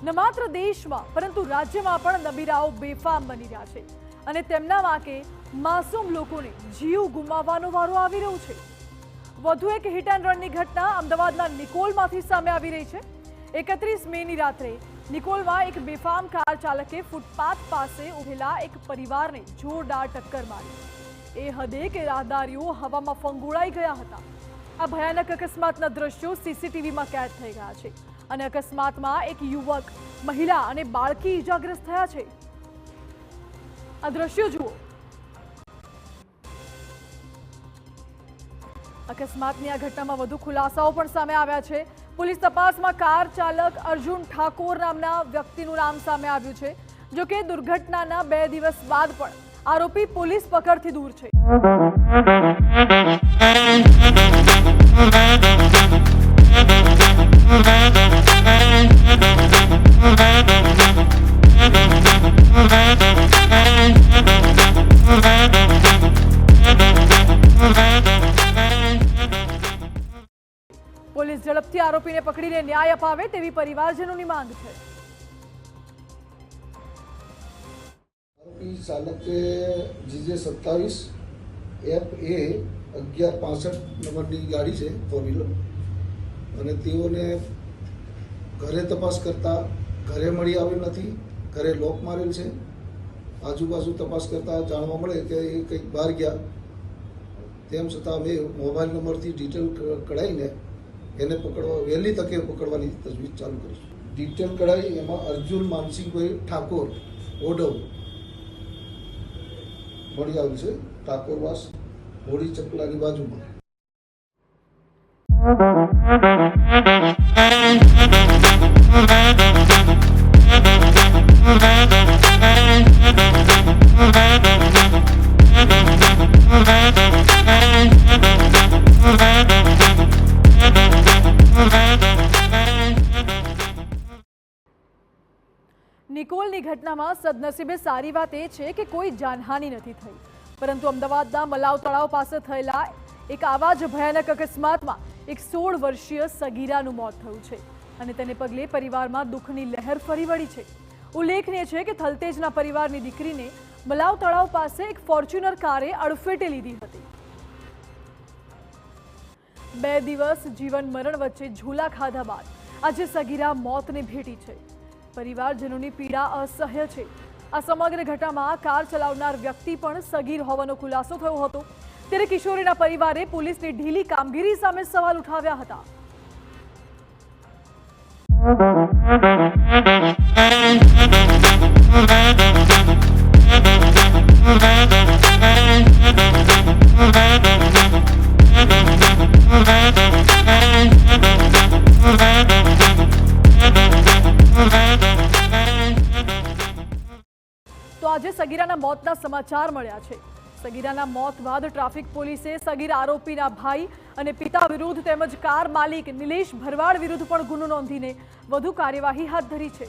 ન માત્ર દેશમાં પરંતુ રાજ્યમાં પણ નબીરાઓ બેફામ બની રહ્યા છે અને તેમના વાંકે માસૂમ લોકોને જીવ ગુમાવવાનો વારો આવી રહ્યો છે। વધુ એક હિટ એન્ડ રનની ઘટના અમદાવાદના નિકોલમાંથી સામે આવી રહી છે। 31 મેની રાત્રે નિકોલમાં એક બેફામ કાર ચાલકે ફૂટપાથ પાસે ઉભેલા એક પરિવારને જોરદાર ટક્કર મારી। એ હદે કે રાહદારીઓ હવામાં ફંગોળાઈ ગયા હતા। આ ભયાનક અકસ્માતના દ્રશ્યો સીસીટીવીમાં કેદ થઈ ગયા છે અને અકસ્માતમાં એક યુવક, મહિલા અને બાળકી ઇજાગ્રસ્ત થયા છે। આ દ્રશ્યો જુઓ। અકસ્માતની આ ઘટનામાં વધુ ખુલાસાઓ પણ સામે આવ્યા છે। પોલીસ તપાસમાં કાર ચાલક અર્જુન ઠાકોર નામના વ્યક્તિનું નામ સામે આવ્યું છે। જો કે દુર્ઘટનાના 2 દિવસ બાદ પણ આરોપી પોલીસ પકડથી દૂર છે। પોલીસ ઝડપથી આરોપીને પકડીને ન્યાય અપાવે તેવી પરિવારજનોની માંગ છે। આરોપી ચાલકે GJ 27 FA 1165 નંબરની ગાડી છે, 4 વ્હીલર, અને તેઓને ઘરે તપાસ કરતા ઘરે મળી આવેલ નથી, ઘરે લોક મારેલ છે। આજુબાજુ તપાસ કરતા જાણવા મળે કે એ કંઈક બહાર ગયા, તેમ છતાં અમે મોબાઈલ નંબરથી ડિટેલ કઢાવીને એને પકડવા વહેલી તકે પકડવાની તજવીજ ચાલુ કરીશું। ડિટેલ કઢાવી એમાં અર્જુન માનસિંહભાઈ ઠાકોર ઓડવ મળી આવ્યું છે, ઠાકોરવાસ હોળી ચકલાની બાજુમાં। નિકોલની ઘટનામાં સદનસીબે સારી વાત એ છે કે કોઈ જાનહાનિ નથી થઈ, પરંતુ અમદાવાદના મલાવ તળાવ પાસે થયેલા એક આવા જ ભયાનક અકસ્માતમાં એક 16 વર્ષીય સગીરાનું મોત થયું છે અને તેને પગલે પરિવારમાં દુઃખની લહેર ફરી વળી છે। ઉલ્લેખનીય છે કે થલતેજના પરિવારની દીકરીને મલાવ તળાવ પાસે એક ફોર્ચ્યુનર કારે અડફેટે લીધી હતી। 2 દિવસ જીવન મરણ વચ્ચે ઝૂલા ખાધા બાદ આજે સગીરા મોતને ભેટી છે। પરિવારજનોની પીડા અસહ્ય છે। આ સમગ્ર ઘટનામાં કાર ચલાવનાર વ્યક્તિ પણ સગીર હોવાનો ખુલાસો થયો હતો, ત્યારે કિશોરીના પરિવારે પોલીસની ઢીલી કામગીરી સામે સવાલ ઉઠાવ્યા હતા। તો આજે સગીરાના મોતના સમાચાર મળ્યા છે। સગીરાના મોત બાદ ટ્રાફિક પોલીસે સગીર આરોપીના ભાઈ અને પિતા વિરુદ્ધ તેમજ કાર માલિક નિલેશ ભરવાડ વિરુદ્ધ પણ ગુનો નોંધીને વધુ કાર્યવાહી હાથ ધરી છે।